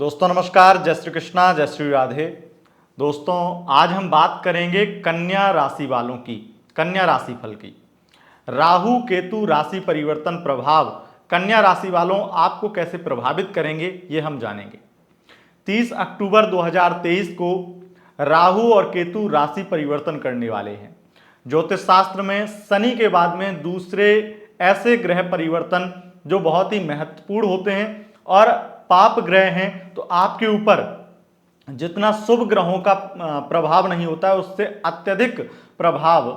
दोस्तों नमस्कार, जय श्री कृष्णा, जय श्री राधे। दोस्तों आज हम बात करेंगे कन्या राशि वालों की, कन्या राशि फल की। राहु केतु राशि परिवर्तन प्रभाव कन्या राशि वालों आपको कैसे प्रभावित करेंगे ये हम जानेंगे। 30 अक्टूबर 2023 को राहु और केतु राशि परिवर्तन करने वाले हैं। ज्योतिष शास्त्र में शनि के बाद में दूसरे ऐसे ग्रह परिवर्तन जो बहुत ही महत्वपूर्ण होते हैं और पाप ग्रह हैं, तो आपके ऊपर जितना शुभ ग्रहों का प्रभाव नहीं होता है उससे अत्यधिक प्रभाव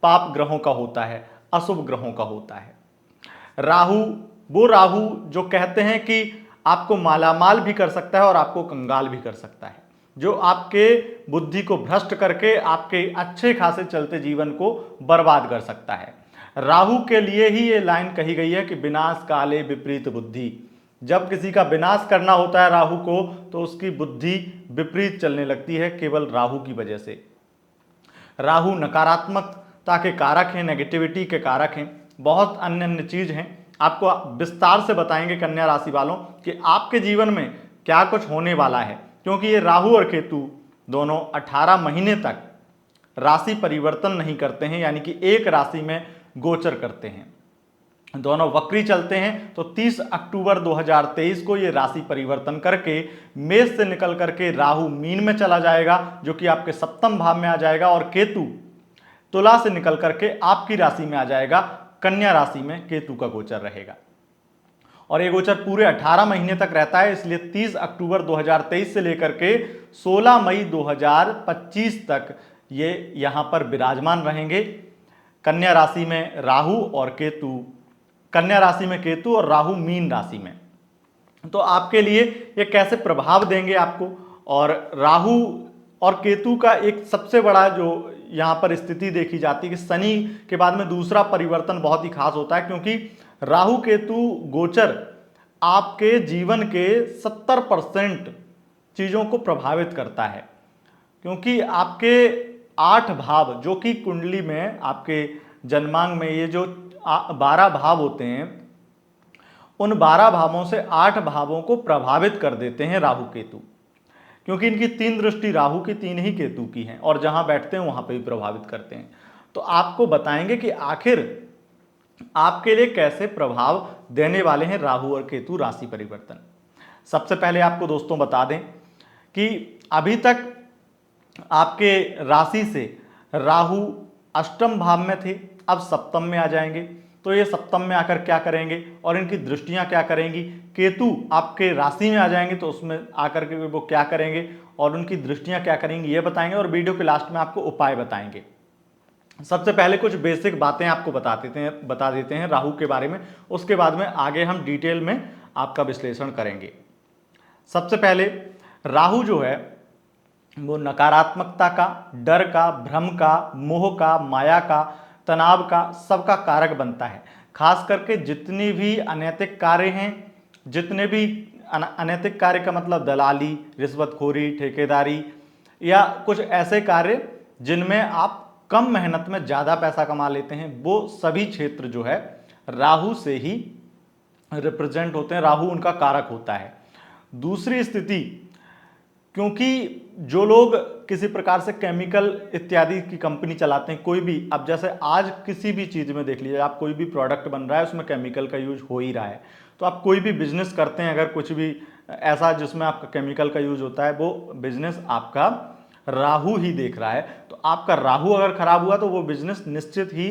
पाप ग्रहों का होता है, अशुभ ग्रहों का होता है। राहु, वो राहु जो कहते हैं कि आपको मालामाल भी कर सकता है और आपको कंगाल भी कर सकता है, जो आपके बुद्धि को भ्रष्ट करके आपके अच्छे खासे चलते जीवन को बर्बाद कर सकता है। राहु के लिए ही ये लाइन कही गई है कि विनाश काले विपरीत बुद्धि। जब किसी का विनाश करना होता है राहु को, तो उसकी बुद्धि विपरीत चलने लगती है केवल राहु की वजह से। राहु नकारात्मकता के कारक हैं, नेगेटिविटी के कारक हैं, बहुत अन्य अन्य चीज हैं। आपको विस्तार से बताएंगे कन्या राशि वालों कि आपके जीवन में क्या कुछ होने वाला है, क्योंकि ये राहु और केतु दोनों 18 महीने तक राशि परिवर्तन नहीं करते हैं, यानी कि एक राशि में गोचर करते हैं, दोनों वक्री चलते हैं। तो 30 अक्टूबर 2023 को ये राशि परिवर्तन करके मेष से निकल करके राहु मीन में चला जाएगा, जो कि आपके सप्तम भाव में आ जाएगा, और केतु तुला से निकल करके आपकी राशि में आ जाएगा, कन्या राशि में केतु का गोचर रहेगा। और ये गोचर पूरे 18 महीने तक रहता है, इसलिए 30 अक्टूबर 2023 से लेकर के 16 मई 2025 तक ये यहां पर विराजमान रहेंगे। कन्या राशि में राहु और केतु, कन्या राशि में केतु और राहु मीन राशि में। तो आपके लिए ये कैसे प्रभाव देंगे आपको, और राहु और केतु का एक सबसे बड़ा जो यहाँ पर स्थिति देखी जाती है कि शनि के बाद में दूसरा परिवर्तन बहुत ही खास होता है, क्योंकि राहु केतु गोचर आपके जीवन के 70% चीज़ों को प्रभावित करता है, क्योंकि आपके 8 भाव जो कि कुंडली में आपके जन्मांग में ये जो 12 भाव होते हैं, उन 12 भावों से 8 भावों को प्रभावित कर देते हैं राहु केतु, क्योंकि इनकी 3 दृष्टि राहु की 3 ही केतु की हैं, और जहां बैठते हैं वहां पे भी प्रभावित करते हैं। तो आपको बताएंगे कि आखिर आपके लिए कैसे प्रभाव देने वाले हैं राहु और केतु राशि परिवर्तन। सबसे पहले आपको दोस्तों बता दें कि अभी तक आपके राशि से राहु अष्टम भाव में थे, अब सप्तम में आ जाएंगे। तो ये सप्तम में आकर क्या करेंगे और इनकी दृष्टियां क्या करेंगी। केतु आपके राशि में आ जाएंगे, तो उसमें आकर के वो क्या करेंगे और उनकी दृष्टियां क्या करेंगी ये बताएंगे, और वीडियो के लास्ट में आपको उपाय बताएंगे। सबसे पहले कुछ बेसिक बातें आपको बता देते हैं राहु के बारे में, उसके बाद में आगे हम डिटेल में आपका विश्लेषण करेंगे। सबसे पहले राहु जो है वो नकारात्मकता का, डर का, भ्रम का, मोह का, माया का, तनाव का, सबका कारक बनता है। खास करके जितनी भी अनैतिक कार्य हैं, जितने भी अनैतिक कार्य का मतलब दलाली, रिश्वतखोरी, ठेकेदारी या कुछ ऐसे कार्य जिनमें आप कम मेहनत में ज़्यादा पैसा कमा लेते हैं, वो सभी क्षेत्र जो है राहु से ही रिप्रेजेंट होते हैं, राहु उनका कारक होता है। दूसरी स्थिति, क्योंकि जो लोग किसी प्रकार से केमिकल इत्यादि की कंपनी चलाते हैं, कोई भी, अब जैसे आज किसी भी चीज़ में देख लीजिए, आप कोई भी प्रोडक्ट बन रहा है उसमें केमिकल का यूज हो ही रहा है। तो आप कोई भी बिजनेस करते हैं, अगर कुछ भी ऐसा जिसमें आपका केमिकल का यूज होता है, वो बिजनेस आपका राहु ही देख रहा है। तो आपका राहु अगर खराब हुआ तो वो बिजनेस निश्चित ही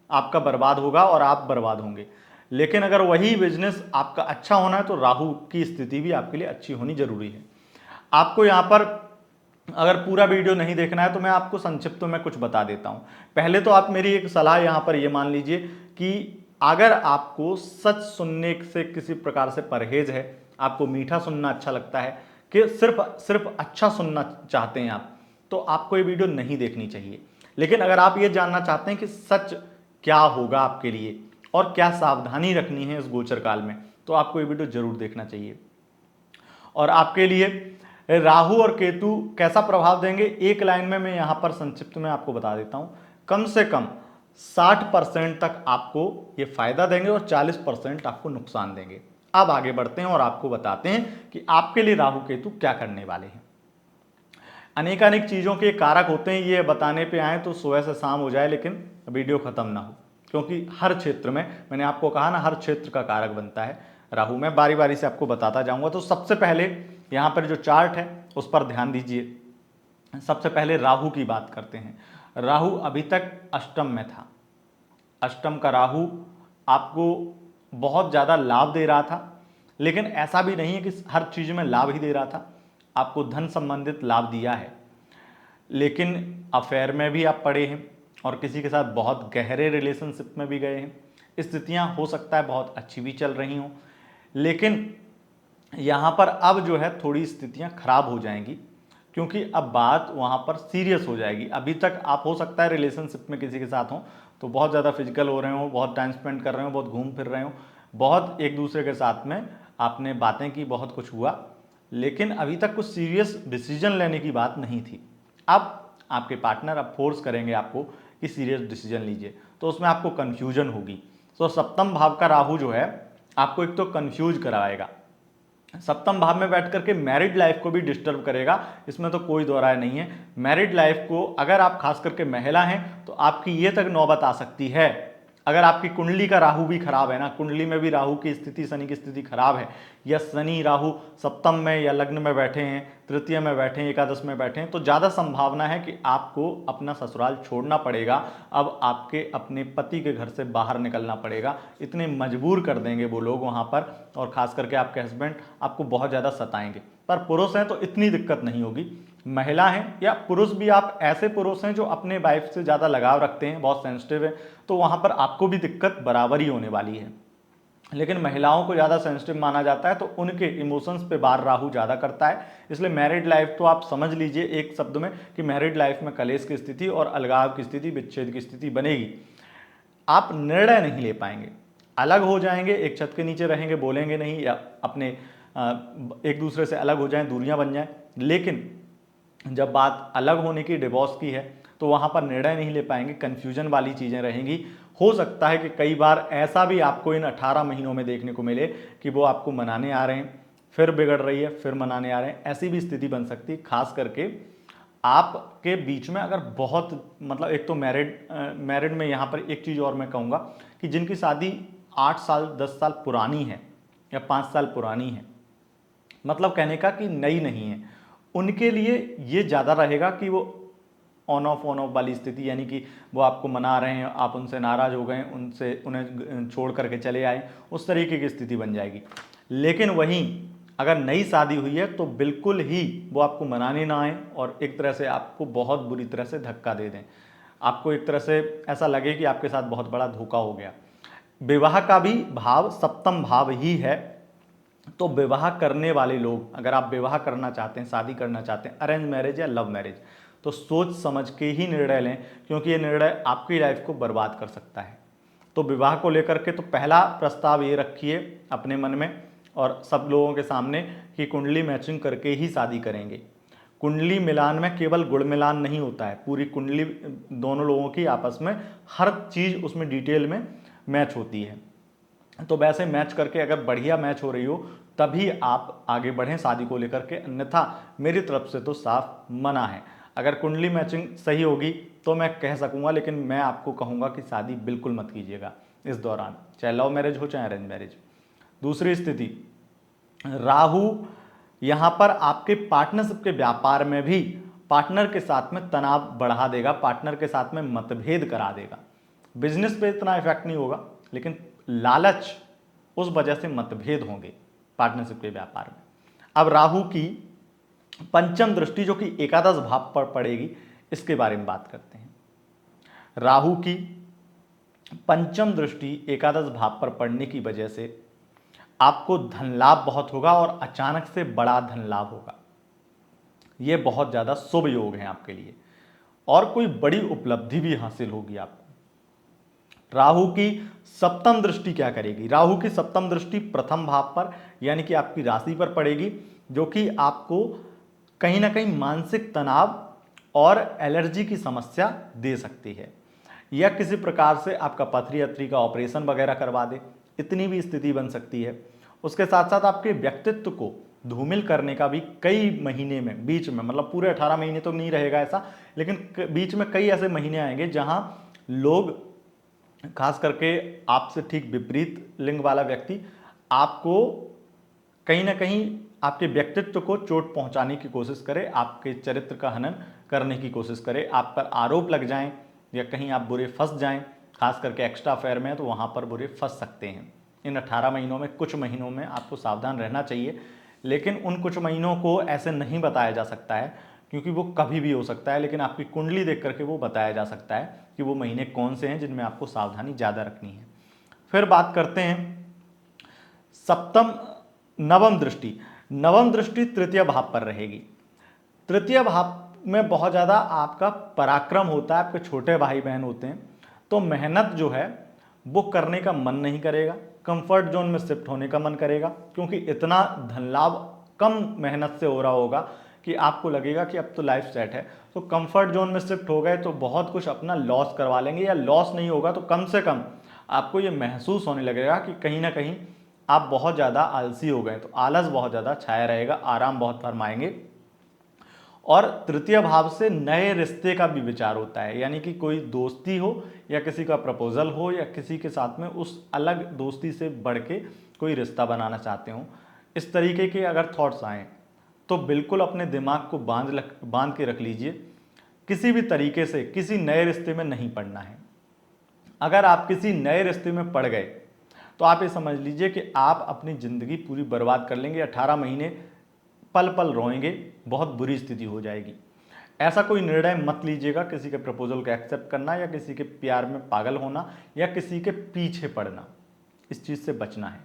आपका बर्बाद होगा और आप बर्बाद होंगे। लेकिन अगर वही बिजनेस आपका अच्छा होना है तो राहु की स्थिति भी आपके लिए अच्छी होनी जरूरी है। आपको यहाँ पर अगर पूरा वीडियो नहीं देखना है तो मैं आपको संक्षिप्त में कुछ बता देता हूँ। पहले तो आप मेरी एक सलाह यहाँ पर ये मान लीजिए कि अगर आपको सच सुनने से किसी प्रकार से परहेज है, आपको मीठा सुनना अच्छा लगता है, कि सिर्फ अच्छा सुनना चाहते हैं आप, तो आपको ये वीडियो नहीं देखनी चाहिए। लेकिन अगर आप ये जानना चाहते हैं कि सच क्या होगा आपके लिए और क्या सावधानी रखनी है इस गोचर काल में, तो आपको ये वीडियो जरूर देखना चाहिए। और आपके लिए राहु और केतु कैसा प्रभाव देंगे, एक लाइन में मैं यहाँ पर संक्षिप्त में आपको बता देता हूँ। कम से कम 60% तक आपको ये फायदा देंगे और 40% आपको नुकसान देंगे। अब आगे बढ़ते हैं और आपको बताते हैं कि आपके लिए राहु केतु क्या करने वाले हैं। अनेकानेक चीज़ों के कारक होते हैं, ये बताने पे आए तो सुबह से शाम हो जाए लेकिन वीडियो खत्म ना हो, क्योंकि हर क्षेत्र में, मैंने आपको कहा ना, हर क्षेत्र का कारक बनता है राहु। मैं बारी बारी से आपको बताता जाऊंगा। तो सबसे पहले यहाँ पर जो चार्ट है उस पर ध्यान दीजिए। सबसे पहले राहु की बात करते हैं। राहु अभी तक अष्टम में था। अष्टम का राहु आपको बहुत ज़्यादा लाभ दे रहा था, लेकिन ऐसा भी नहीं है कि हर चीज़ में लाभ ही दे रहा था। आपको धन संबंधित लाभ दिया है, लेकिन अफेयर में भी आप पड़े हैं और किसी के साथ बहुत गहरे रिलेशनशिप में भी गए हैं। स्थितियां हो सकता है बहुत अच्छी भी चल रही हों, लेकिन यहाँ पर अब जो है थोड़ी स्थितियां खराब हो जाएंगी, क्योंकि अब बात वहाँ पर सीरियस हो जाएगी। अभी तक आप हो सकता है रिलेशनशिप में किसी के साथ हों तो बहुत ज़्यादा फिजिकल हो रहे हो, बहुत टाइम स्पेंड कर रहे हो, बहुत घूम फिर रहे हो, बहुत एक दूसरे के साथ में आपने बातें की, बहुत कुछ हुआ, लेकिन अभी तक कुछ सीरियस डिसीजन लेने की बात नहीं थी। अब आपके पार्टनर अब फोर्स करेंगे आपको कि सीरियस डिसीजन लीजिए, तो उसमें आपको कन्फ्यूजन होगी। तो सप्तम भाव का राहु जो है आपको एक तो कन्फ्यूज कराएगा, सप्तम भाव में बैठ करके मैरिड लाइफ को भी डिस्टर्ब करेगा, इसमें तो कोई दो राय नहीं है। मैरिड लाइफ को अगर आप खास करके महिला हैं तो आपकी ये तक नौबत आ सकती है, अगर आपकी कुंडली का राहु भी खराब है ना, कुंडली में भी राहु की स्थिति, शनि की स्थिति खराब है, या शनि राहु सप्तम में या लग्न में बैठे हैं, तृतीय में बैठे हैं, एकादश में बैठे हैं, तो ज़्यादा संभावना है कि आपको अपना ससुराल छोड़ना पड़ेगा। अब आपके अपने पति के घर से बाहर निकलना पड़ेगा, इतने मजबूर कर देंगे वो लोग वहाँ पर, और ख़ास करके आपके हस्बैंड आपको बहुत ज़्यादा सताएंगे। पर पुरुष हैं तो इतनी दिक्कत नहीं होगी। महिला हैं या पुरुष भी, आप ऐसे पुरुष हैं जो अपने वाइफ से ज़्यादा लगाव रखते हैं, बहुत सेंसिटिव है, तो वहाँ पर आपको भी दिक्कत बराबर ही होने वाली है। लेकिन महिलाओं को ज़्यादा सेंसिटिव माना जाता है, तो उनके इमोशंस पे बार राहु ज़्यादा करता है। इसलिए मैरिड लाइफ तो आप समझ लीजिए एक शब्द में कि मैरिड लाइफ में कलेश की स्थिति और अलगाव की स्थिति, विच्छेद की स्थिति बनेगी। आप निर्णय नहीं ले पाएंगे, अलग हो जाएंगे, एक छत के नीचे रहेंगे, बोलेंगे नहीं, या अपने एक दूसरे से अलग हो जाएं, दूरियां बन जाएं, लेकिन जब बात अलग होने की, डिवोर्स की है, तो वहाँ पर निर्णय नहीं ले पाएंगे, कन्फ्यूजन वाली चीज़ें रहेंगी। हो सकता है कि कई बार ऐसा भी आपको इन 18 महीनों में देखने को मिले कि वो आपको मनाने आ रहे हैं, फिर बिगड़ रही है, फिर मनाने आ रहे हैं, ऐसी भी स्थिति बन सकती है। खास करके आपके बीच में अगर बहुत, मतलब एक तो मैरिड में यहाँ पर एक चीज़ और मैं कहूँगा कि जिनकी शादी 8 साल 10 साल पुरानी है या 5 साल पुरानी है, मतलब कहने का कि नई नहीं है, उनके लिए ये ज़्यादा रहेगा कि वो ऑन ऑफ वाली स्थिति, यानी कि वो आपको मना रहे हैं, आप उनसे नाराज़ हो गए, उन्हें छोड़ करके चले आए, उस तरीके की स्थिति बन जाएगी। लेकिन वहीं अगर नई शादी हुई है तो बिल्कुल ही वो आपको मनाने ना आए और एक तरह से आपको बहुत बुरी तरह से धक्का दे दें, आपको एक तरह से ऐसा लगे कि आपके साथ बहुत बड़ा धोखा हो गया। विवाह का भी भाव सप्तम भाव ही है, तो विवाह करने वाले लोग, अगर आप विवाह करना चाहते हैं, शादी करना चाहते हैं, अरेंज मैरिज या लव मैरिज, तो सोच समझ के ही निर्णय लें, क्योंकि ये निर्णय आपकी लाइफ को बर्बाद कर सकता है। तो विवाह को लेकर के तो पहला प्रस्ताव ये रखिए अपने मन में और सब लोगों के सामने कि कुंडली मैचिंग करके ही शादी करेंगे। कुंडली मिलान में केवल गुण मिलान नहीं होता है, पूरी कुंडली दोनों लोगों की आपस में हर चीज़ उसमें डिटेल में मैच होती है। तो वैसे मैच करके अगर बढ़िया मैच हो रही हो तभी आप आगे बढ़ें शादी को लेकर के, अन्यथा मेरी तरफ से तो साफ मना है। अगर कुंडली मैचिंग सही होगी तो मैं कह सकूंगा, लेकिन मैं आपको कहूंगा कि शादी बिल्कुल मत कीजिएगा इस दौरान, चाहे लव मैरिज हो चाहे अरेंज मैरिज। दूसरी स्थिति, राहु यहाँ पर आपके पार्टनरशिप के व्यापार में भी पार्टनर के साथ में तनाव बढ़ा देगा, पार्टनर के साथ में मतभेद करा देगा। बिजनेस पे इतना इफेक्ट नहीं होगा, लेकिन लालच, उस वजह से मतभेद होंगे पार्टनरशिप के व्यापार में। अब राहु की पंचम दृष्टि जो कि एकादश भाव पर पड़ेगी, इसके बारे में बात करते हैं। राहु की पंचम दृष्टि एकादश भाव पर पड़ने की वजह से आपको धन लाभ बहुत होगा और अचानक से बड़ा धन लाभ होगा। यह बहुत ज्यादा शुभ योग है आपके लिए और कोई बड़ी उपलब्धि भी हासिल होगी आपको। राहु की सप्तम दृष्टि क्या करेगी? राहु की सप्तम दृष्टि प्रथम भाव पर यानी कि आपकी राशि पर पड़ेगी, जो कि आपको कहीं ना कहीं मानसिक तनाव और एलर्जी की समस्या दे सकती है, या किसी प्रकार से आपका पथरी अथरी का ऑपरेशन वगैरह करवा दे, इतनी भी स्थिति बन सकती है। उसके साथ साथ आपके व्यक्तित्व को धूमिल करने का भी कई महीने में बीच में, मतलब पूरे 18 महीने तो नहीं रहेगा ऐसा, लेकिन बीच में कई ऐसे महीने आएंगे जहां लोग, खास करके आपसे ठीक विपरीत लिंग वाला व्यक्ति, आपको कहीं ना कहीं आपके व्यक्तित्व को चोट पहुंचाने की कोशिश करे, आपके चरित्र का हनन करने की कोशिश करे, आप पर आरोप लग जाएं या कहीं आप बुरे फंस जाएं। खास करके एक्स्ट्रा अफेयर में तो वहां पर बुरे फंस सकते हैं। इन 18 महीनों में कुछ महीनों में आपको सावधान रहना चाहिए, लेकिन उन कुछ महीनों को ऐसे नहीं बताया जा सकता है क्योंकि वो कभी भी हो सकता है, लेकिन आपकी कुंडली देख करके वो बताया जा सकता है कि वो महीने कौन से हैं जिनमें आपको सावधानी ज़्यादा रखनी है। फिर बात करते हैं सप्तम नवम दृष्टि। नवम दृष्टि तृतीय भाव पर रहेगी। तृतीय भाव में बहुत ज़्यादा आपका पराक्रम होता है, आपके छोटे भाई बहन होते हैं, तो मेहनत जो है वो करने का मन नहीं करेगा, कंफर्ट जोन में शिफ्ट होने का मन करेगा, क्योंकि इतना धन लाभ कम मेहनत से हो रहा होगा कि आपको लगेगा कि अब तो लाइफ सेट है। तो कंफर्ट जोन में शिफ्ट हो गए तो बहुत कुछ अपना लॉस करवा लेंगे, या लॉस नहीं होगा तो कम से कम आपको ये महसूस होने लगेगा कि कहीं ना कहीं आप बहुत ज़्यादा आलसी हो गए, तो आलस बहुत ज़्यादा छाया रहेगा, आराम बहुत फरमाएंगे। और तृतीय भाव से नए रिश्ते का भी विचार होता है, यानी कि कोई दोस्ती हो या किसी का प्रपोजल हो या किसी के साथ में उस अलग दोस्ती से बढ़ के कोई रिश्ता बनाना चाहते हो, इस तरीके के अगर थॉट्स आएँ तो बिल्कुल अपने दिमाग को बांध के रख लीजिए। किसी भी तरीके से किसी नए रिश्ते में नहीं पड़ना है। अगर आप किसी नए रिश्ते में पड़ गए तो आप ये समझ लीजिए कि आप अपनी ज़िंदगी पूरी बर्बाद कर लेंगे। 18 महीने पल पल रोएंगे, बहुत बुरी स्थिति हो जाएगी। ऐसा कोई निर्णय मत लीजिएगा, किसी के प्रपोजल को एक्सेप्ट करना या किसी के प्यार में पागल होना या किसी के पीछे पड़ना, इस चीज़ से बचना है।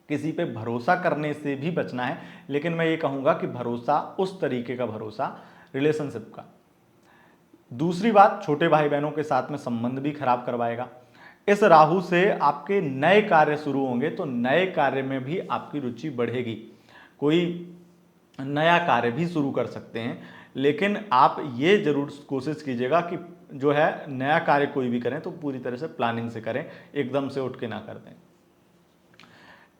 किसी पे भरोसा करने से भी बचना है, लेकिन मैं ये कहूँगा कि भरोसा उस तरीके का भरोसा रिलेशनशिप का। दूसरी बात, छोटे भाई बहनों के साथ में संबंध भी खराब करवाएगा। इस राहु से आपके नए कार्य शुरू होंगे तो नए कार्य में भी आपकी रुचि बढ़ेगी। कोई नया कार्य भी शुरू कर सकते हैं, लेकिन आप ये जरूर कोशिश कीजिएगा कि जो है नया कार्य कोई भी करें तो पूरी तरह से प्लानिंग से करें, एकदम से उठ के ना कर दें।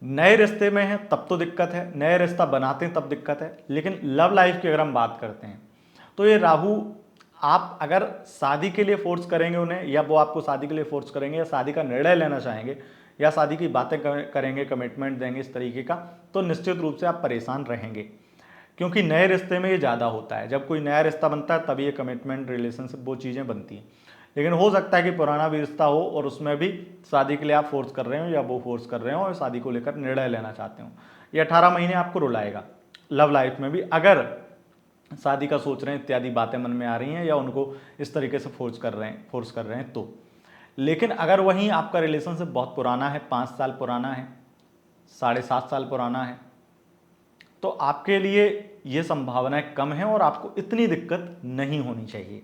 नए रिश्ते में हैं तब तो दिक्कत है, नए रिश्ता बनाते हैं तब दिक्कत है, लेकिन लव लाइफ की अगर हम बात करते हैं तो ये राहु, आप अगर शादी के लिए फोर्स करेंगे उन्हें, या वो आपको शादी के लिए फोर्स करेंगे, या शादी का निर्णय लेना चाहेंगे, या शादी की बातें करेंगे, कमिटमेंट देंगे इस तरीके का, तो निश्चित रूप से आप परेशान रहेंगे। क्योंकि नए रिश्ते में ये ज़्यादा होता है, जब कोई नया रिश्ता बनता है तभी ये कमिटमेंट, रिलेशनशिप, वो चीज़ें बनती हैं। लेकिन हो सकता है कि पुराना भी रिश्ता हो और उसमें भी शादी के लिए आप फोर्स कर रहे हो या वो फोर्स कर रहे हो और शादी को लेकर निर्णय लेना चाहते हो। ये 18 महीने आपको रुलाएगा। लव लाइफ में भी अगर शादी का सोच रहे हैं इत्यादि बातें मन में आ रही हैं या उनको इस तरीके से फोर्स कर रहे हैं तो। लेकिन अगर वहीं आपका रिलेशनशिप बहुत पुराना है, 5 साल पुराना है, 7.5 साल पुराना है, तो आपके लिए ये संभावनाएं कम हैं और आपको इतनी दिक्कत नहीं होनी चाहिए।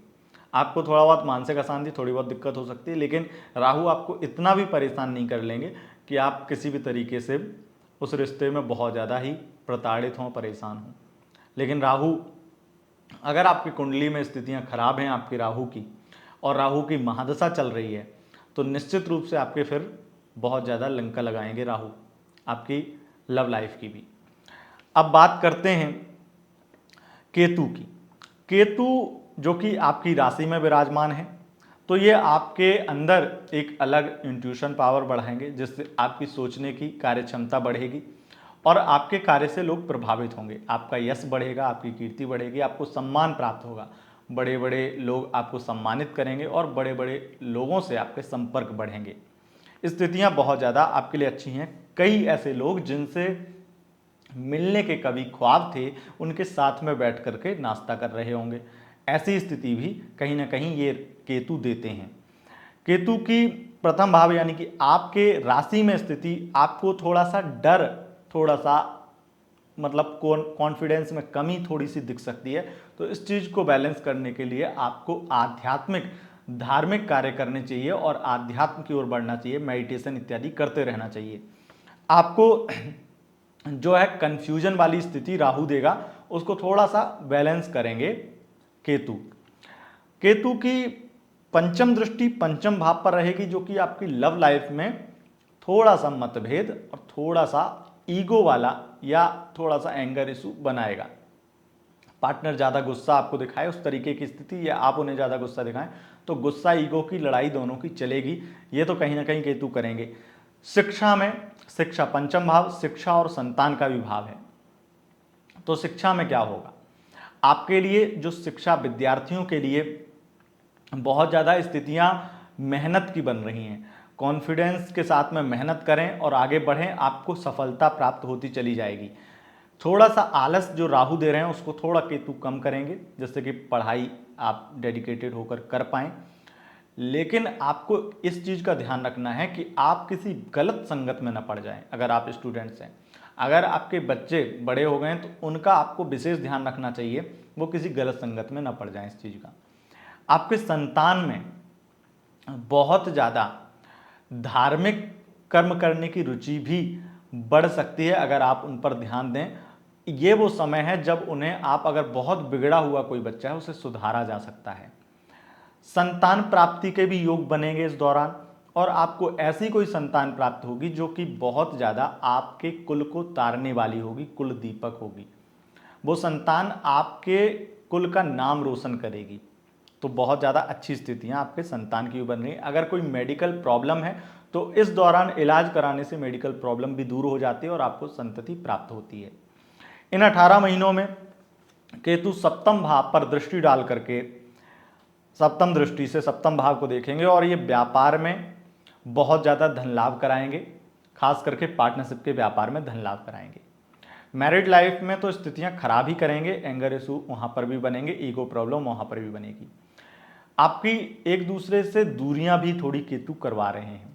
आपको थोड़ा बहुत मानसिक अशांति, थोड़ी बहुत दिक्कत हो सकती है, लेकिन राहु आपको इतना भी परेशान नहीं कर लेंगे कि आप किसी भी तरीके से उस रिश्ते में बहुत ज़्यादा ही प्रताड़ित हों, परेशान हों। लेकिन राहु, अगर आपकी कुंडली में स्थितियां खराब हैं आपकी राहु की और राहु की महादशा चल रही है, तो निश्चित रूप से आपके फिर बहुत ज़्यादा लंका लगाएंगे राहु, आपकी लव लाइफ की भी। अब बात करते हैं केतु की। केतु जो कि आपकी राशि में विराजमान है, तो ये आपके अंदर एक अलग इंट्यूशन पावर बढ़ाएंगे, जिससे आपकी सोचने की कार्य क्षमता बढ़ेगी और आपके कार्य से लोग प्रभावित होंगे। आपका यश बढ़ेगा, आपकी कीर्ति बढ़ेगी, आपको सम्मान प्राप्त होगा, बड़े बड़े लोग आपको सम्मानित करेंगे और बड़े बड़े लोगों से आपके संपर्क बढ़ेंगे। स्थितियां बहुत ज़्यादा आपके लिए अच्छी हैं। कई ऐसे लोग जिनसे मिलने के कभी ख्वाब थे, उनके साथ में बैठ करके नाश्ता कर रहे होंगे। ऐसी स्थिति भी कहीं ना कहीं ये केतु देते हैं। केतु की प्रथम भाव यानी कि आपके राशि में स्थिति आपको थोड़ा सा डर, थोड़ा सा मतलब कॉन्फिडेंस में कमी थोड़ी सी दिख सकती है। तो इस चीज़ को बैलेंस करने के लिए आपको आध्यात्मिक, धार्मिक कार्य करने चाहिए और आध्यात्म की ओर बढ़ना चाहिए, मेडिटेशन इत्यादि करते रहना चाहिए। आपको जो है कंफ्यूजन वाली स्थिति राहु देगा, उसको थोड़ा सा बैलेंस करेंगे केतु। केतु की पंचम दृष्टि पंचम भाव पर रहेगी, जो कि आपकी लव लाइफ में थोड़ा सा मतभेद और थोड़ा सा ईगो वाला या थोड़ा सा एंगर इशू बनाएगा। पार्टनर ज़्यादा गुस्सा आपको दिखाए उस तरीके की स्थिति, या आप उन्हें ज़्यादा गुस्सा दिखाएं, तो गुस्सा ईगो की लड़ाई दोनों की चलेगी। ये तो कहीं ना कहीं केतु करेंगे। शिक्षा में, शिक्षा पंचम भाव शिक्षा और संतान का भी भाव है। तो शिक्षा में क्या होगा आपके लिए, जो शिक्षा विद्यार्थियों के लिए बहुत ज़्यादा स्थितियां मेहनत की बन रही हैं। कॉन्फिडेंस के साथ में मेहनत करें और आगे बढ़ें, आपको सफलता प्राप्त होती चली जाएगी। थोड़ा सा आलस जो राहु दे रहे हैं उसको थोड़ा केतु कम करेंगे, जिससे कि पढ़ाई आप डेडिकेटेड होकर कर पाएं। लेकिन आपको इस चीज़ का ध्यान रखना है कि आप किसी गलत संगत में न पड़ जाएं। अगर आप स्टूडेंट्स हैं, अगर आपके बच्चे बड़े हो गए हैं तो उनका आपको विशेष ध्यान रखना चाहिए, वो किसी गलत संगत में न पड़ जाएं इस चीज़ का। आपके संतान में बहुत ज़्यादा धार्मिक कर्म करने की रुचि भी बढ़ सकती है अगर आप उन पर ध्यान दें। ये वो समय है जब उन्हें आप, अगर बहुत बिगड़ा हुआ कोई बच्चा है, उसे सुधारा जा सकता है। संतान प्राप्ति के भी योग बनेंगे इस दौरान, और आपको ऐसी कोई संतान प्राप्त होगी जो कि बहुत ज़्यादा आपके कुल को तारने वाली होगी, कुल दीपक होगी। वो संतान आपके कुल का नाम रोशन करेगी। तो बहुत ज़्यादा अच्छी स्थितियाँ आपके संतान की बन रही हैं। अगर कोई मेडिकल प्रॉब्लम है तो इस दौरान इलाज कराने से मेडिकल प्रॉब्लम भी दूर हो जाती है और आपको संतति प्राप्त होती है। इन 18 महीनों में केतु सप्तम भाव पर दृष्टि डाल करके, सप्तम दृष्टि से सप्तम भाव को देखेंगे और ये व्यापार में बहुत ज़्यादा धन लाभ कराएंगे, खास करके पार्टनरशिप के व्यापार में धन लाभ कराएंगे। मैरिड लाइफ में तो स्थितियां खराब ही करेंगे, एंगर इशू वहां पर भी बनेंगे, ईगो प्रॉब्लम वहां पर भी बनेगी। आपकी एक दूसरे से दूरियां भी थोड़ी केतु करवा रहे हैं।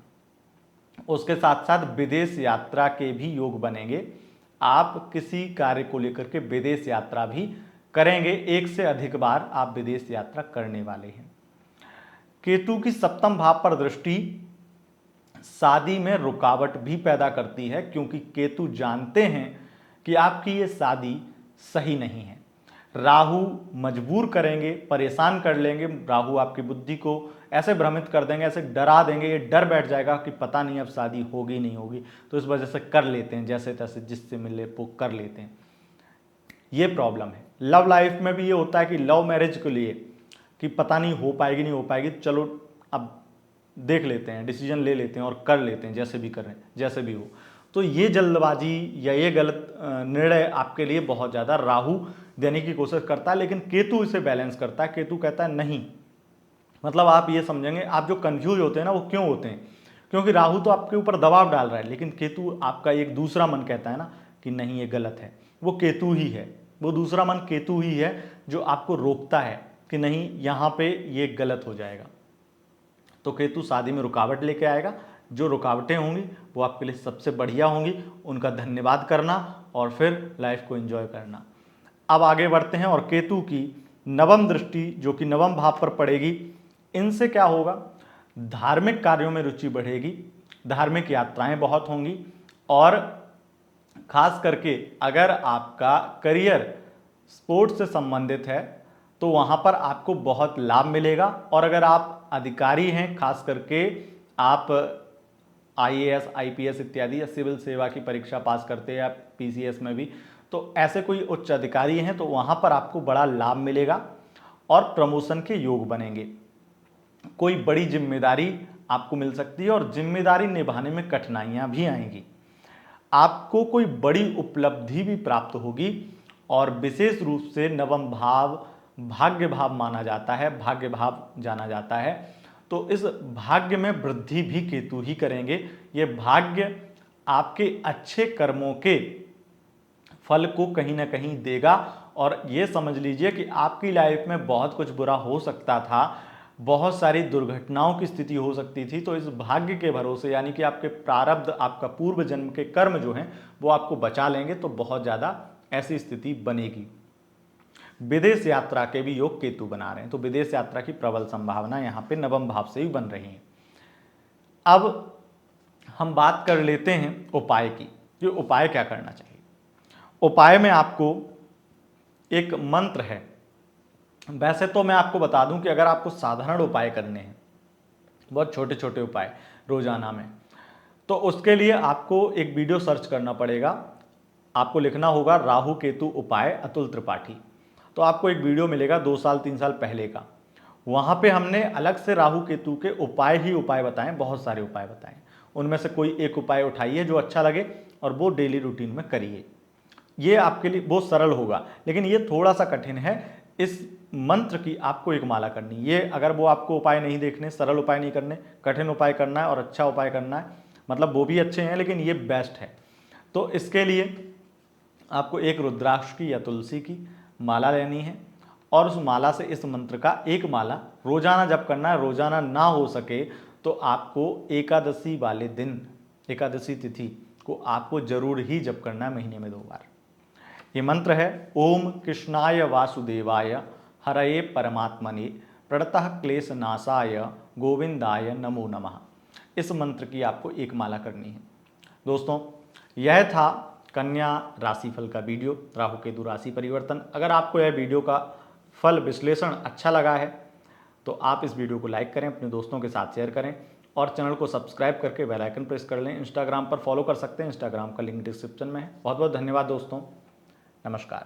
उसके साथ साथ विदेश यात्रा के भी योग बनेंगे। आप किसी कार्य को लेकर के विदेश यात्रा भी करेंगे, एक से अधिक बार आप विदेश यात्रा करने वाले हैं। केतु की सप्तम भाव पर दृष्टि शादी में रुकावट भी पैदा करती है, क्योंकि केतु जानते हैं कि आपकी ये शादी सही नहीं है। राहु मजबूर करेंगे, परेशान कर लेंगे। राहु आपकी बुद्धि को ऐसे भ्रमित कर देंगे, ऐसे डरा देंगे, ये डर बैठ जाएगा कि पता नहीं अब शादी होगी नहीं होगी, तो इस वजह से कर लेते हैं, जैसे तैसे जिससे मिले वो कर लेते हैं। ये प्रॉब्लम है। लव लाइफ में भी ये होता है कि लव मैरिज के लिए कि पता नहीं हो पाएगी नहीं हो पाएगी, चलो अब देख लेते हैं, डिसीजन ले लेते हैं और कर लेते हैं, जैसे भी कर रहे हैं, जैसे भी हो। तो ये जल्दबाजी या ये गलत निर्णय आपके लिए बहुत ज़्यादा राहु देने की कोशिश करता है, लेकिन केतु इसे बैलेंस करता है। केतु कहता है नहीं, मतलब आप ये समझेंगे, आप जो कंफ्यूज होते हैं ना, वो क्यों होते हैं, क्योंकि राहु तो आपके ऊपर दबाव डाल रहा है, लेकिन केतु आपका एक दूसरा मन कहता है ना कि नहीं ये गलत है। वो केतु ही है, वो दूसरा मन केतु ही है जो आपको रोकता है कि नहीं यहाँ पे ये गलत हो जाएगा। तो केतु शादी में रुकावट लेके आएगा। जो रुकावटें होंगी वो आपके लिए सबसे बढ़िया होंगी, उनका धन्यवाद करना और फिर लाइफ को एंजॉय करना। अब आगे बढ़ते हैं, और केतु की नवम दृष्टि जो कि नवम भाव पर पड़ेगी, इनसे क्या होगा, धार्मिक कार्यों में रुचि बढ़ेगी, धार्मिक यात्राएं बहुत होंगी, और खास करके अगर आपका करियर स्पोर्ट्स से संबंधित है तो वहाँ पर आपको बहुत लाभ मिलेगा। और अगर आप अधिकारी हैं, खास करके आप IAS IPS इत्यादि या सिविल सेवा की परीक्षा पास करते हैं या PCS में भी, तो ऐसे कोई उच्च अधिकारी हैं तो वहाँ पर आपको बड़ा लाभ मिलेगा और प्रमोशन के योग बनेंगे। कोई बड़ी जिम्मेदारी आपको मिल सकती है और जिम्मेदारी निभाने में कठिनाइयाँ भी आएंगी। आपको कोई बड़ी उपलब्धि भी प्राप्त होगी, और विशेष रूप से नवम भाव भाग्य भाव माना जाता है, भाग्य भाव जाना जाता है। तो इस भाग्य में वृद्धि भी केतु ही करेंगे। ये भाग्य आपके अच्छे कर्मों के फल को कहीं ना कहीं देगा, और ये समझ लीजिए कि आपकी लाइफ में बहुत कुछ बुरा हो सकता था, बहुत सारी दुर्घटनाओं की स्थिति हो सकती थी, तो इस भाग्य के भरोसे, यानी कि आपके प्रारब्ध, आपका पूर्व जन्म के कर्म जो हैं वो आपको बचा लेंगे। तो बहुत ज़्यादा ऐसी स्थिति बनेगी। विदेश यात्रा के भी योग केतु बना रहे हैं, तो विदेश यात्रा की प्रबल संभावना यहाँ पे नवम भाव से ही बन रही है। अब हम बात कर लेते हैं उपाय की, कि उपाय क्या करना चाहिए। उपाय में आपको एक मंत्र है। वैसे तो मैं आपको बता दूं कि अगर आपको साधारण उपाय करने हैं, बहुत छोटे छोटे उपाय रोजाना में, तो उसके लिए आपको एक वीडियो सर्च करना पड़ेगा। आपको लिखना होगा राहु केतु उपाय अतुल त्रिपाठी। तो आपको एक वीडियो मिलेगा 2 साल 3 साल पहले का। वहाँ पे हमने अलग से राहु केतु के उपाय ही उपाय बताएं, बहुत सारे उपाय बताएं। उनमें से कोई एक उपाय उठाइए जो अच्छा लगे और वो डेली रूटीन में करिए। ये आपके लिए बहुत सरल होगा, लेकिन ये थोड़ा सा कठिन है। इस मंत्र की आपको एक माला करनी, ये अगर वो आपको उपाय नहीं देखने, सरल उपाय नहीं करने, कठिन उपाय करना है और अच्छा उपाय करना है, मतलब वो भी अच्छे हैं लेकिन ये बेस्ट है। तो इसके लिए आपको एक रुद्राक्ष की या तुलसी की माला लेनी है और उस माला से इस मंत्र का एक माला रोजाना जप करना है। रोजाना ना हो सके तो आपको एकादशी वाले दिन, एकादशी तिथि को आपको जरूर ही जप करना है, महीने में 2 बार। ये मंत्र है ओम कृष्णाय वासुदेवाय हरये परमात्मने प्रणतः क्लेश नाशाय गोविंदाय नमो नमः। इस मंत्र की आपको एक माला करनी है। दोस्तों, यह था कन्या राशिफल का वीडियो, राहु केतु राशि परिवर्तन। अगर आपको यह वीडियो का फल विश्लेषण अच्छा लगा है तो आप इस वीडियो को लाइक करें, अपने दोस्तों के साथ शेयर करें और चैनल को सब्सक्राइब करके बेल आइकन प्रेस कर लें। इंस्टाग्राम पर फॉलो कर सकते हैं, इंस्टाग्राम का लिंक डिस्क्रिप्शन में है। बहुत बहुत धन्यवाद दोस्तों, नमस्कार।